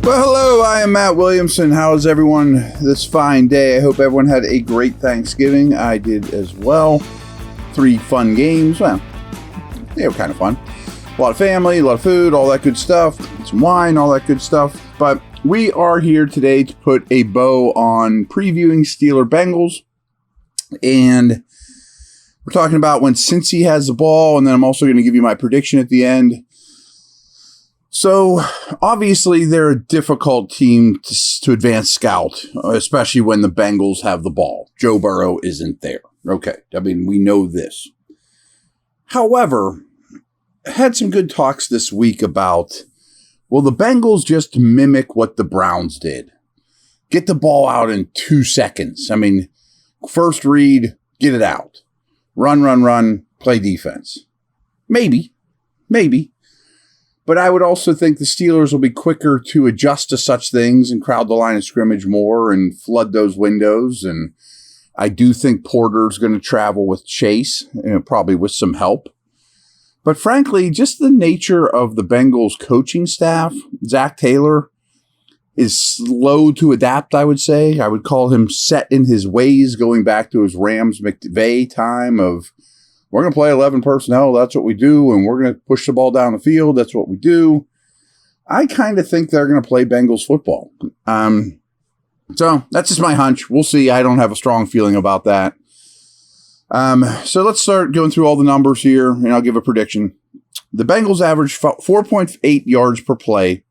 Well, hello, I am Matt Williamson. How is everyone this fine day? I hope everyone had a great Thanksgiving. I did as well. 3 fun games. Well, they were kind of fun. A lot of family, a lot of food, all that good stuff. Some wine, all that good stuff. But we are here today to put a bow on previewing Steeler Bengals. And we're talking about when Cincy has the ball, and then I'm also going to give you my prediction at the end. So, obviously, they're a difficult team to advance scout, especially when the Bengals have the ball. Joe Burrow isn't there. Okay, I mean, we know this. However, I had some good talks this week about, well, the Bengals just mimic what the Browns did. Get the ball out in 2 seconds. I mean, first read, get it out. Run, play defense. Maybe. But I would also think the Steelers will be quicker to adjust to such things and crowd the line of scrimmage more and flood those windows. And I do think Porter's going to travel with Chase, probably with some help. But frankly, just the nature of the Bengals coaching staff, Zach Taylor is slow to adapt, I would say. I would call him set in his ways, going back to his Rams McVay time of, we're going to play 11 personnel. That's what we do. And we're going to push the ball down the field. That's what we do. I kind of think they're going to play Bengals football. So that's just my hunch. We'll see. I don't have a strong feeling about that. So let's start going through all the numbers here, and I'll give a prediction. The Bengals average 4.8 yards per play.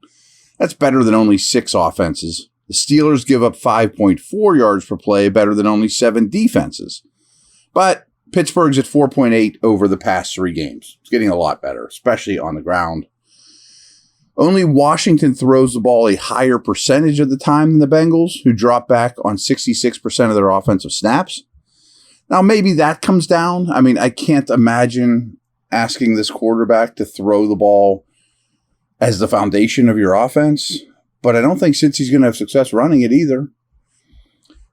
That's better than only 6 offenses. The Steelers give up 5.4 yards per play, better than only 7 defenses. But Pittsburgh's at 4.8 over the past 3 games. It's getting a lot better, especially on the ground. Only Washington throws the ball a higher percentage of the time than the Bengals, who drop back on 66% of their offensive snaps. Now, maybe that comes down. I mean, I can't imagine asking this quarterback to throw the ball as the foundation of your offense, but I don't think Cincy's going to have success running it either.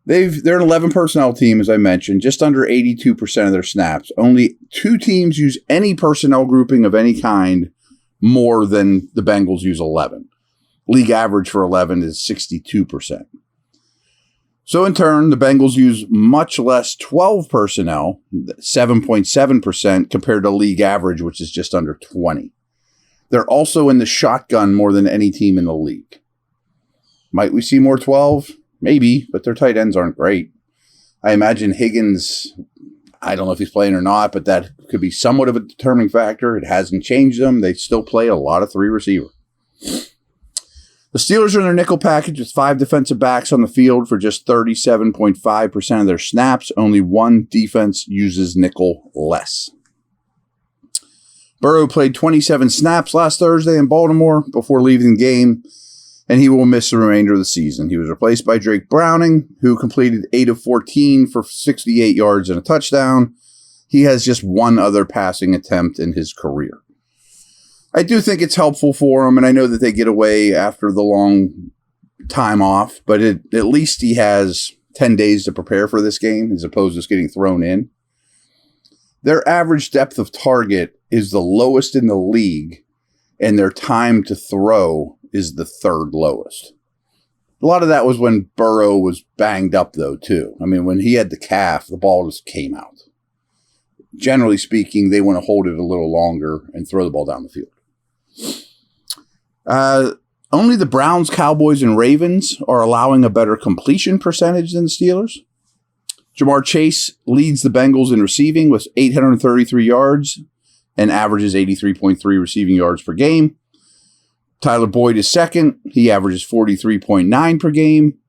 They're an 11 personnel team, as I mentioned, just under 82% of their snaps. Only 2 teams use any personnel grouping of any kind more than the Bengals use 11. League average for 11 is 62%. So in turn, the Bengals use much less 12 personnel, 7.7%, compared to league average, which is just under 20. They're also in the shotgun more than any team in the league. Might we see more 12? Maybe, but their tight ends aren't great. I imagine Higgins, I don't know if he's playing or not, but that could be somewhat of a determining factor. It hasn't changed them. They still play a lot of 3 receiver. The Steelers are in their nickel package with 5 defensive backs on the field for just 37.5% of their snaps. Only 1 defense uses nickel less. Burrow played 27 snaps last Thursday in Baltimore before leaving the game, and he will miss the remainder of the season. He was replaced by Drake Browning, who completed 8 of 14 for 68 yards and a touchdown. He has just 1 other passing attempt in his career. I do think it's helpful for him, and I know that they get away after the long time off, but at least he has 10 days to prepare for this game as opposed to just getting thrown in. Their average depth of target is the lowest in the league, and their time to throw is the 3rd lowest. A lot of that was when Burrow was banged up, though, too. I mean, when he had the calf, the ball just came out. Generally speaking, they want to hold it a little longer and throw the ball down the field. Only the Browns, Cowboys, and Ravens are allowing a better completion percentage than the Steelers. Jamar Chase leads the Bengals in receiving with 833 yards and averages 83.3 receiving yards per game. Tyler Boyd is second. He averages 43.9 per game.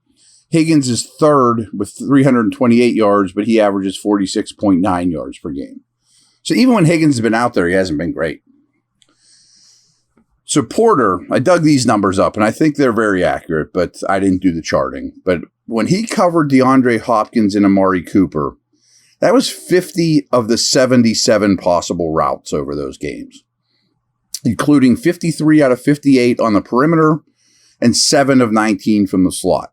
Higgins is third with 328 yards, but he averages 46.9 yards per game. So even when Higgins has been out there, he hasn't been great. So Porter, I dug these numbers up, and I think they're very accurate, but I didn't do the charting. But when he covered DeAndre Hopkins and Amari Cooper, that was 50 of the 77 possible routes over those games, including 53 out of 58 on the perimeter and 7 of 19 from the slot.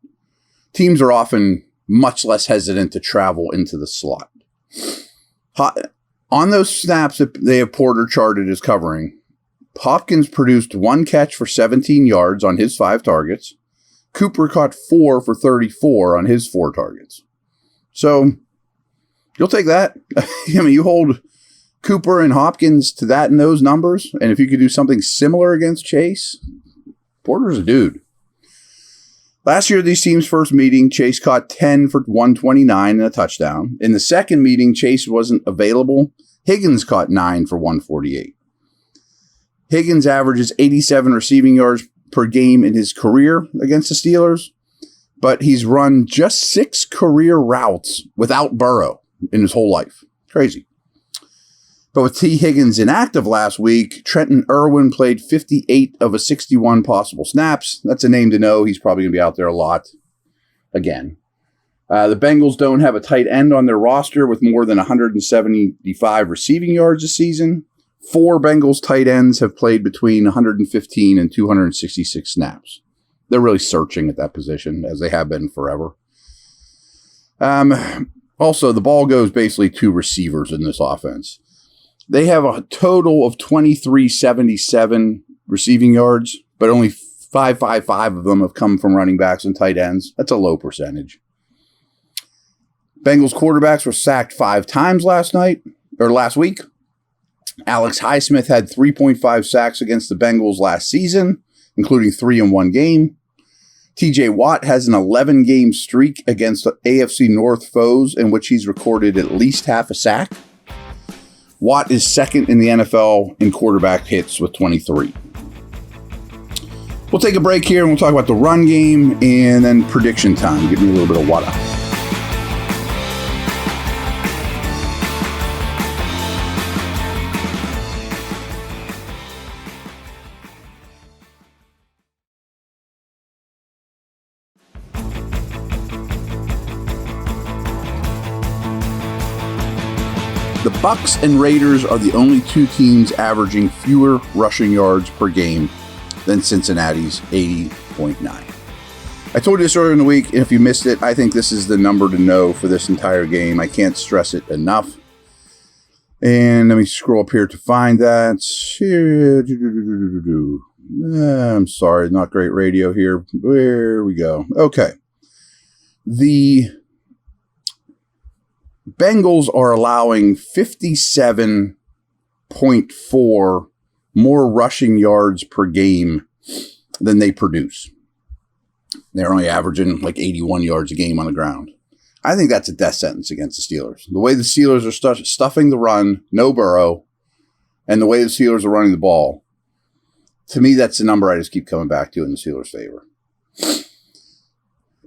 Teams are often much less hesitant to travel into the slot. On those snaps that they have Porter charted as covering, Hopkins produced 1 catch for 17 yards on his 5 targets. Cooper caught 4 for 34 on his 4 targets. So you'll take that. I mean, you hold Cooper and Hopkins to that and those numbers, and if you could do something similar against Chase, Porter's a dude. Last year, these teams' first meeting, Chase caught 10 for 129 and a touchdown. In the second meeting, Chase wasn't available. Higgins caught 9 for 148. Higgins averages 87 receiving yards per game in his career against the Steelers, but he's run just 6 career routes without Burrow in his whole life. Crazy. But with T. Higgins inactive last week, Trenton Irwin played 58 of a 61 possible snaps. That's a name to know. He's probably going to be out there a lot again. The Bengals don't have a tight end on their roster with more than 175 receiving yards this season. 4 Bengals tight ends have played between 115 and 266 snaps. They're really searching at that position, as they have been forever. Also, the ball goes basically to receivers in this offense. They have a total of 2377 receiving yards, but only 555 of them have come from running backs and tight ends. That's a low percentage. Bengals quarterbacks were sacked 5 times last week. Alex Highsmith had 3.5 sacks against the Bengals last season, including 3 in one game. TJ Watt has an 11-game streak against AFC North foes in which he's recorded at least half a sack. Watt is second in the NFL in quarterback hits with 23. We'll take a break here and we'll talk about the run game and then prediction time. Give me a little bit of water. The Bucs and Raiders are the only 2 teams averaging fewer rushing yards per game than Cincinnati's 80.9. I told you this earlier in the week, and if you missed it, I think this is the number to know for this entire game. I can't stress it enough. And let me scroll up here to find that. I'm sorry, not great radio here. There we go. Okay. The Bengals are allowing 57.4 more rushing yards per game than they produce. They're only averaging like 81 yards a game on the ground. I think that's a death sentence against the Steelers. The way the Steelers are stuffing the run, no Burrow, and the way the Steelers are running the ball, to me, that's the number I just keep coming back to in the Steelers' favor.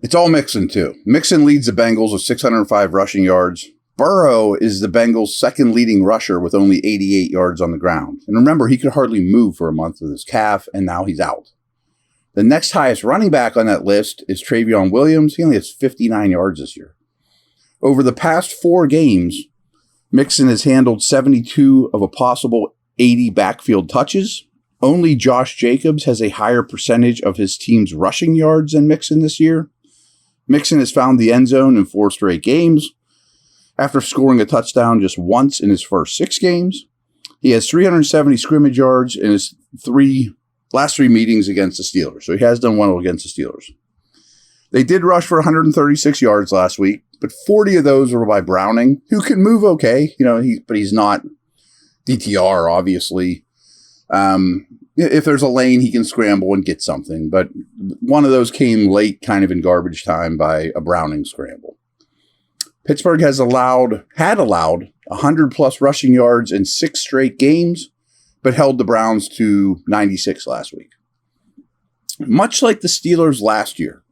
It's all Mixon, too. Mixon leads the Bengals with 605 rushing yards. Burrow is the Bengals' second leading rusher with only 88 yards on the ground. And remember, he could hardly move for a month with his calf, and now he's out. The next highest running back on that list is Travion Williams. He only has 59 yards this year. Over the past 4 games, Mixon has handled 72 of a possible 80 backfield touches. Only Josh Jacobs has a higher percentage of his team's rushing yards than Mixon this year. Mixon has found the end zone in 4 straight games. After scoring a touchdown just once in his first 6 games, he has 370 scrimmage yards in his last 3 meetings against the Steelers. So he has done well against the Steelers. They did rush for 136 yards last week, but 40 of those were by Browning, who can move okay, but he's not DTR, obviously. If there's a lane, he can scramble and get something. But one of those came late, kind of in garbage time by a Browning scramble. Pittsburgh had allowed 100-plus rushing yards in 6 straight games, but held the Browns to 96 last week. Much like the Steelers last year,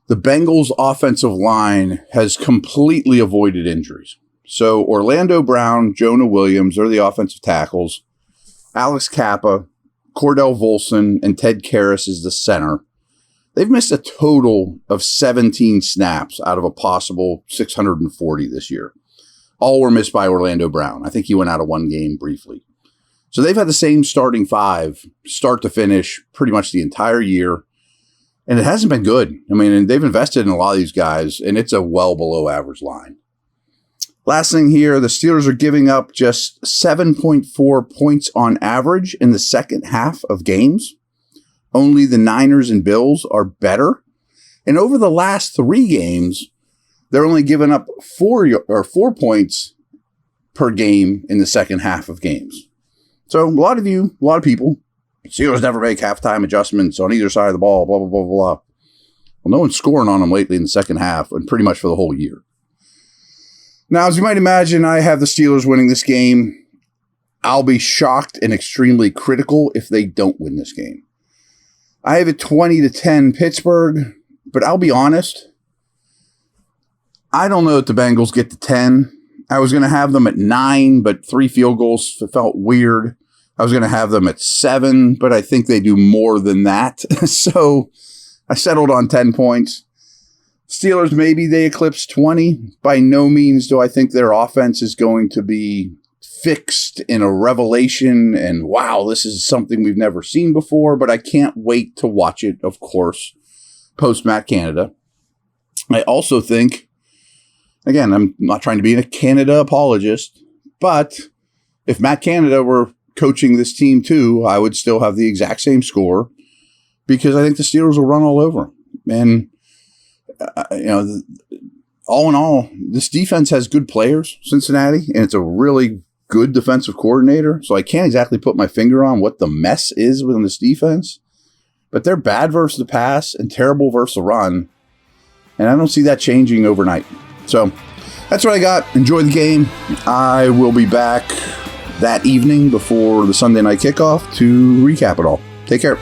the Bengals' offensive line has completely avoided injuries. So Orlando Brown, Jonah Williams are the offensive tackles. Alex Kappa, Cordell Volson, and Ted Karras is the center. They've missed a total of 17 snaps out of a possible 640 this year. All were missed by Orlando Brown. I think he went out of 1 game briefly. So they've had the same starting 5, start to finish, pretty much the entire year. And it hasn't been good. I mean, they've invested in a lot of these guys, and it's a well below average line. Last thing here, the Steelers are giving up just 7.4 points on average in the second half of games. Only the Niners and Bills are better. And over the last 3 games, they're only giving up 4 points per game in the second half of games. So a lot of people, Steelers never make halftime adjustments on either side of the ball, blah, blah, blah, blah. Well, no one's scoring on them lately in the second half and pretty much for the whole year. Now, as you might imagine, I have the Steelers winning this game. I'll be shocked and extremely critical if they don't win this game. I have it 20-10 Pittsburgh, but I'll be honest. I don't know if the Bengals get to 10. I was going to have them at 9, but 3 field goals felt weird. I was going to have them at 7, but I think they do more than that. So I settled on 10 points. Steelers, maybe they eclipse 20. By no means do I think their offense is going to be fixed in a revelation and wow, this is something we've never seen before, but I can't wait to watch it, of course, post Matt Canada. I also think, again, I'm not trying to be a Canada apologist, but if Matt Canada were coaching this team too, I would still have the exact same score because I think the Steelers will run all over. And all in all, this defense has good players, Cincinnati, and it's a really good defensive coordinator. So I can't exactly put my finger on what the mess is within this defense, but they're bad versus the pass and terrible versus the run. And I don't see that changing overnight. So that's what I got. Enjoy the game. I will be back that evening before the Sunday night kickoff to recap it all. Take care.